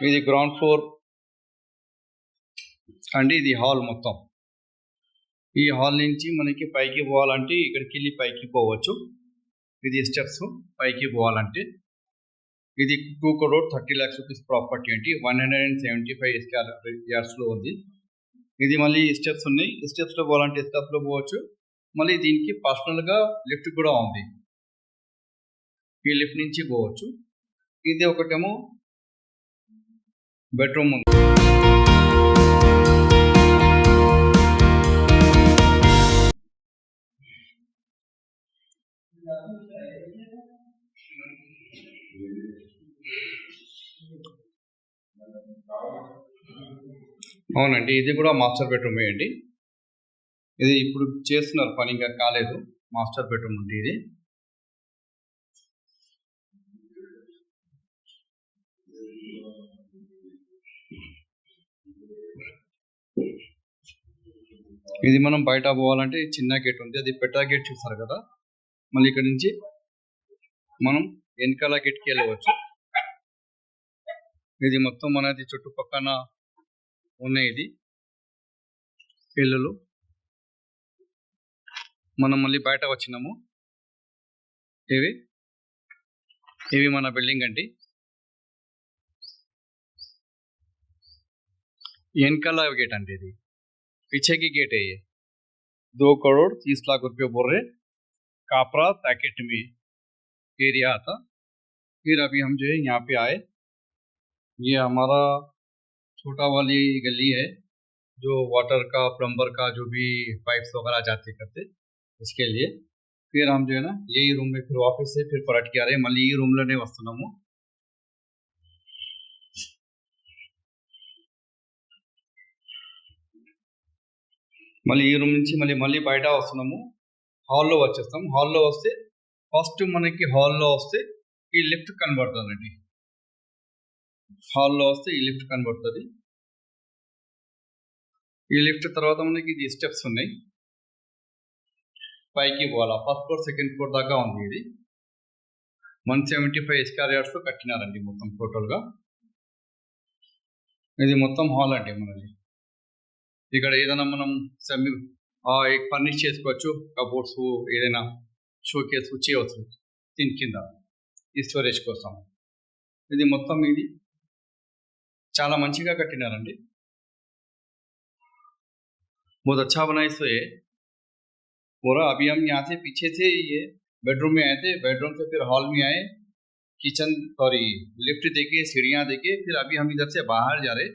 ఇది ground floor అండి. ఇది హాల్ మొత్తం. ఈ హాల్ నుంచి మనకి పైకి పోవాలంటే ఇక్కడికి వెళ్ళి పైకి పోవచ్చు. ఇది స్టెప్స్ పైకి పోవాలంటే. ఇది 2 crore 30 lakhs రూపీస్ ప్రాపర్టీ అండి. 175 square yardsలో ఉంది. ఇది మళ్ళీ స్టెప్స్ ఉన్నాయి. స్టెప్స్లో పోవాలంటే స్టెప్స్లో పోవచ్చు. మళ్ళీ దీనికి పర్సనల్గా లిఫ్ట్ కూడా ఉంది. ఈ లిఫ్ట్ నుంచి పోవచ్చు. ఇది ఒకటేమో బెడ్రూమ్ ఉంది. అవునండి, ఇది కూడా మాస్టర్ బెడ్రూమ్ అండి. ఇది ఇప్పుడు చేస్తున్నారు, పని ఇంకా కాలేదు. మాస్టర్ బెడ్రూమ్ అండి ఇది. ఇది మనం బయట పోవాలంటే చిన్న గేట్ ఉంది, అది పెద్ద గేట్ చూస్తారు కదా. మళ్ళీ ఇక్కడ నుంచి మనం వెనకాల గేట్కి వెళ్ళవచ్చు. ఇది మొత్తం మనది చుట్టుపక్కల ఉన్నాయి ఇది ఇల్లులు. మనం మళ్ళీ బయట వచ్చినాము. ఇవి మన బిల్డింగ్ అండి. వెనకాల गेट अंटे ఇది, पीछे की गेट है ये. 2 crore 30 लाख रुपये बोल रहे. कापरा पैकेट में एरिया आता. फिर अभी हम जो है यहाँ पे आए. ये हमारा छोटा वाली गली है जो वाटर का प्लम्बर का जो भी पाइप्स वगैरह जाते करते इसके लिए. फिर हम जो है ना यही रूम में फिर ऑफिस से फिर पलट के आ रहे. मళ్ళీ ఈ రూమ్ లోనే వస్తున్నాము. మళ్ళీ ఈ రూమ్ నుంచి మళ్ళీ బయట వస్తున్నాము. హాల్లో వచ్చేస్తాం. హాల్లో వస్తే ఫస్ట్ మనకి హాల్లో వస్తే ఈ లిఫ్ట్ కనబడుతుందండి. హాల్లో వస్తే ఈ లిఫ్ట్ కనబడుతుంది. ఈ లిఫ్ట్ తర్వాత మనకి ఇది స్టెప్స్ ఉన్నాయి, పైకి పోవాలా. ఫస్ట్ ఫ్లోర్ సెకండ్ ఫ్లోర్ దాకా ఉంది. ఇది 175 square yards కట్టినారండి మొత్తం టోటల్గా. ఇది మొత్తం హాల్ అండి మనది. ఇక్కడ ఏదైనా మనం ఫర్నిష్ చేసుకోవచ్చు. కబోర్డ్స్ ఏదైనా షోకేస్ చేయవచ్చు దీని కింద ఈ స్టోరేజ్ కోసం. ఇది మొత్తం ఇది చాలా మంచిగా కట్టినారండి. बहुत अच्छा बनाए सो ये पूरा. अभी हम यहाँ से पीछे से ये बेडरूम में आए थे. बेडरूम से फिर हॉल में आए, किचन सॉरी लिफ्ट देके सीढ़ियाँ देके फिर अभी हम इधर से बाहर जा रहे.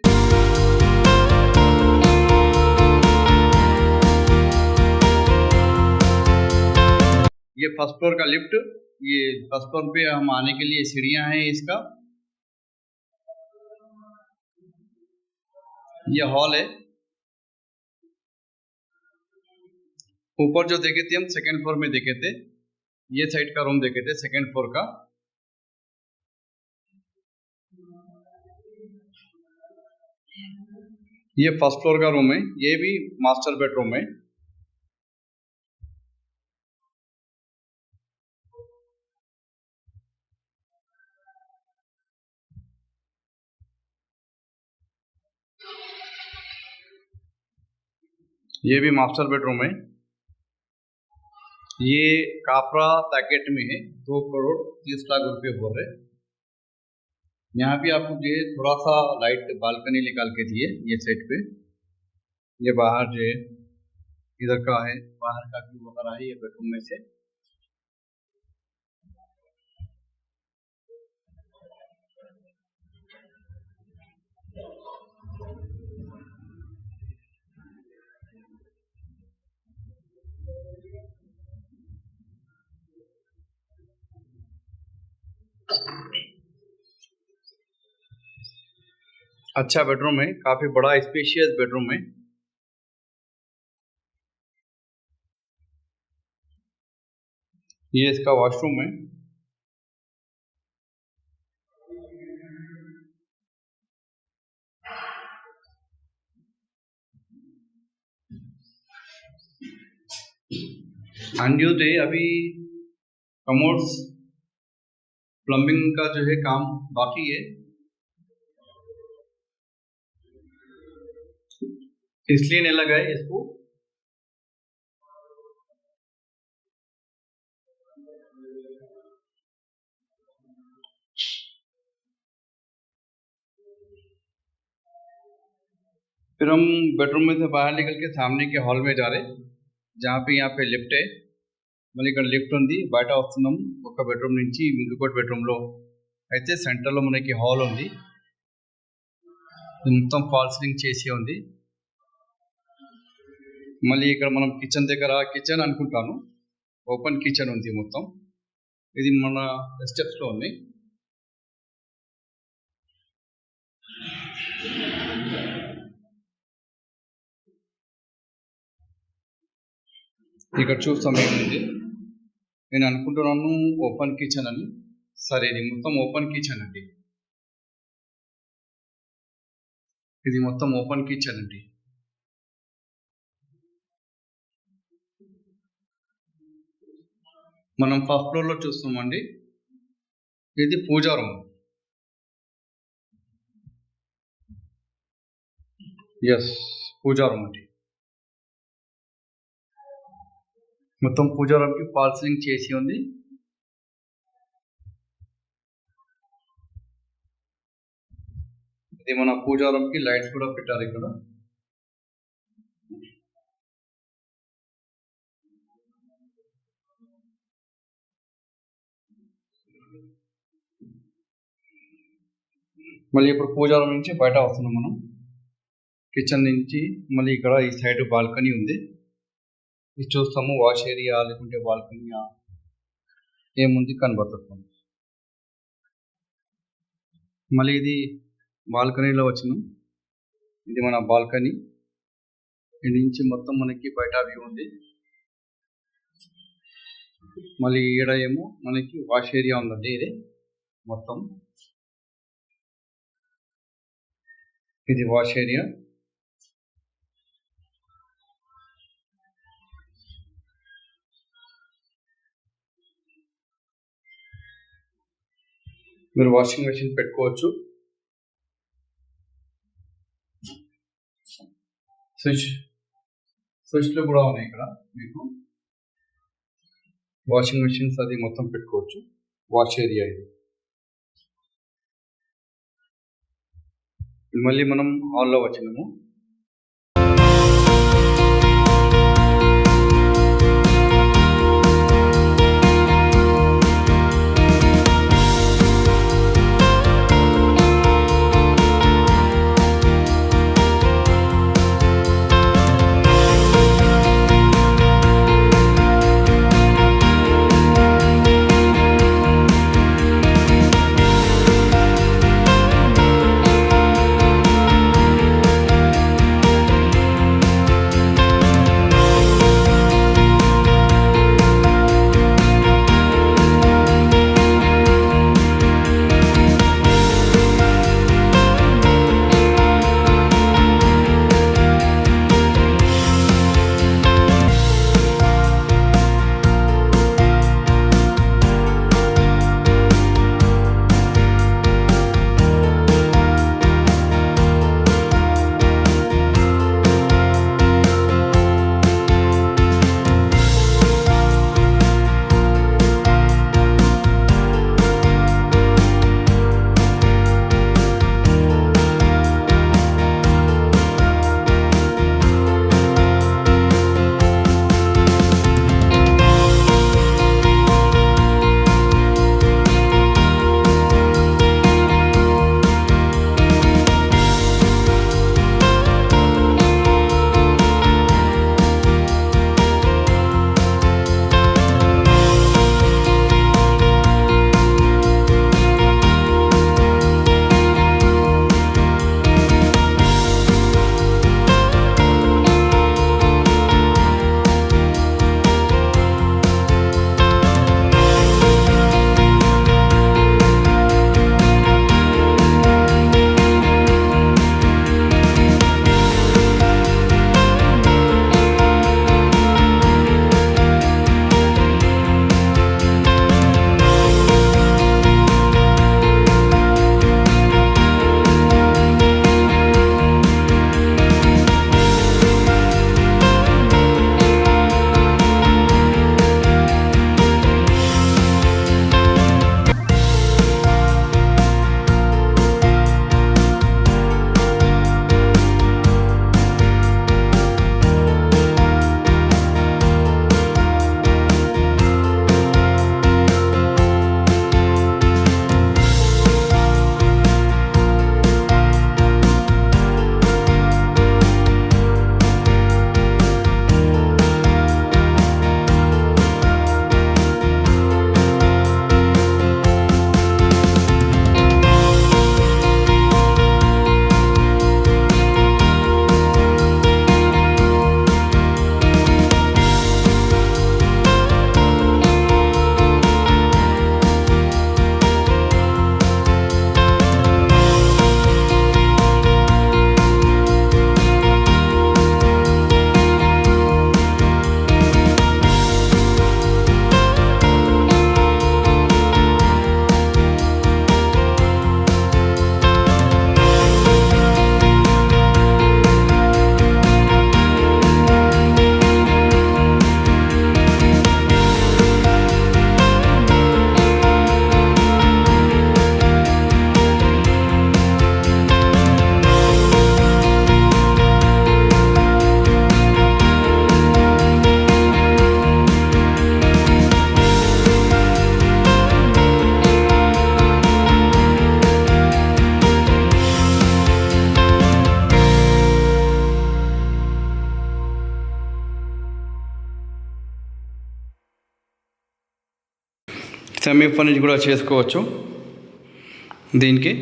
ये फर्स्ट फ्लोर का लिफ्ट. ये फर्स्ट फ्लोर पे हम आने के लिए सीढ़ियाँ हैं. इसका ये हॉल है. ऊपर जो देखे थे हम सेकेंड फ्लोर में देखे थे. ये साइड का रूम देखे थे सेकेंड फ्लोर का. ये फर्स्ट फ्लोर का रूम है. ये भी मास्टर बेडरूम है. ये भी मास्टर बेडरूम है. ये कापरा पैकेट में है. 2 crore 30 लाख रुपये बोल रहे. यहाँ भी आपको जो है थोड़ा सा लाइट बालकनी निकाल के दिए ये साइड पे. ये बाहर जो है इधर का है, बाहर का व्यू वगैरह है ये बेडरूम में से. अच्छा बेडरूम है, काफी बड़ा स्पेशियस बेडरूम है. ये इसका वॉशरूम है. अंड्योदय अभी कमोड्स प्लम्बिंग का जो है काम बाकी है. इसलिए नहीं लगा है इसको। फिर हम बेडरूम में से बाहर निकल के सामने के हॉल में जा रहे, जहाँ पे यहाँ पे लिफ्ट है। మళ్ళీ ఇక్కడ లిఫ్ట్ ఉంది, బయట వస్తున్నాం ఒక బెడ్రూమ్ నుంచి ఇంకొకటి బెడ్రూమ్లో. అయితే సెంటర్లో మనకి హాల్ ఉంది, మొత్తం ఫాల్ సీలింగ్ చేసి ఉంది. మళ్ళీ ఇక్కడ మనం కిచెన్ దగ్గర, కిచెన్ అనుకుంటాను, ఓపెన్ కిచెన్ ఉంది మొత్తం. ఇది మన స్టెప్స్లో ఉంది. ఇక్కడ చూస్తాం ఏముంది. నేను అనుకుంటున్నాను ఓపెన్ కిచెన్ అని. సరే, ఇది మొత్తం ఓపెన్ కిచెన్ అండి. ఇది మొత్తం ఓపెన్ కిచెన్ అండి. మనం ఫస్ట్ ఫ్లోర్లో చూస్తామండి. ఇది పూజా రూమ్. ఎస్, పూజా రూమ్ అండి. మొత్తం పూజా రూమ్కి ఫాల్ సీలింగ్ చేసి ఉంది. ఇది మన పూజా రూమ్కి లైట్స్ కూడా పెట్టారు ఇక్కడ. మళ్ళీ ఇప్పుడు పూజా రూమ్ నుంచి బయట వస్తున్నాం మనం. కిచెన్ నుంచి మళ్ళీ ఇక్కడ ఈ సైడ్ బాల్కనీ ఉంది. ఇది చూస్తాము, వాష్ ఏరియా లేకుంటే బాల్కనీ ఏముంది కనబడుతుంది. మళ్ళీ ఇది బాల్కనీలో వచ్చినాం. ఇది మన బాల్కనీ. ఇది నుంచి మొత్తం మనకి బయట వ్యూ ఉంది. మళ్ళీ ఈడ ఏమో మనకి వాష్ ఏరియా ఉందండి. ఇది మొత్తం ఇది వాష్ ఏరియా. మీరు వాషింగ్ మెషిన్ పెట్టుకోవచ్చు. స్విచ్లు కూడా ఉన్నాయి ఇక్కడ. మీకు వాషింగ్ మెషిన్స్ అది మొత్తం పెట్టుకోవచ్చు. వాష్ ఏరియా ఇది. మళ్ళీ మనం హాల్లో వచ్చినాము. సెమీ ఫర్నిష్ కూడా చేసుకోవచ్చు దీనికి.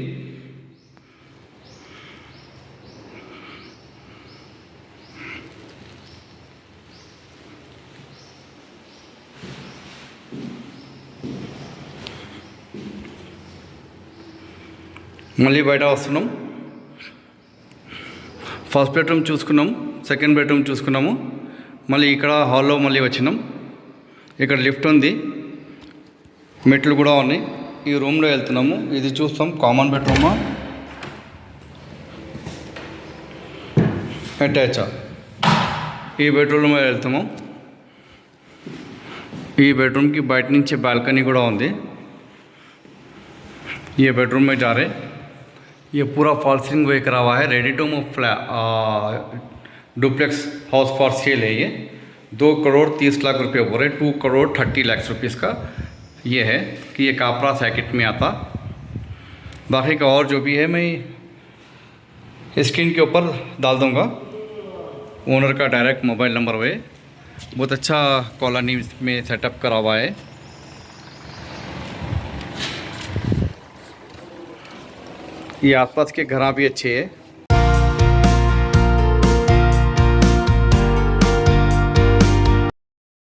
మళ్ళీ బయట వస్తున్నాం. ఫస్ట్ బెడ్రూమ్ చూసుకున్నాం, సెకండ్ బెడ్రూమ్ చూసుకున్నాము. మళ్ళీ ఇక్కడ హాల్లో మళ్ళీ వచ్చినాం. ఇక్కడ లిఫ్ట్ ఉంది, మెట్లు కూడా ఉన్నాయి. ఈ రూమ్లో వెళ్తున్నాము. ఇది చూస్తాం కామన్ బెడ్రూమా అటాచా. ఈ బెడ్రూమ్లో వెళ్తాము. ఈ బెడ్రూమ్కి బయట నుంచి బాల్కనీ కూడా ఉంది. ये बेडरूम में जा रहे. ये पूरा फॉल सीलिंग वे करा हुआ है. Ready to move duplex house for sale है. ये 2 करोड़ 30 लाख रुपये बोल रहे. 2 करोड़ 30 लाख रुपीज़ का ये है कि ये कापरा सैकेट में आता. बाकी का और जो भी है मैं स्क्रीन के ऊपर डाल दूँगा. ओनर का डायरेक्ट मोबाइल नंबर है. बहुत अच्छा कॉलोनी में सेटअप करा हुआ है. ये आसपास के घर भी अच्छे हैं.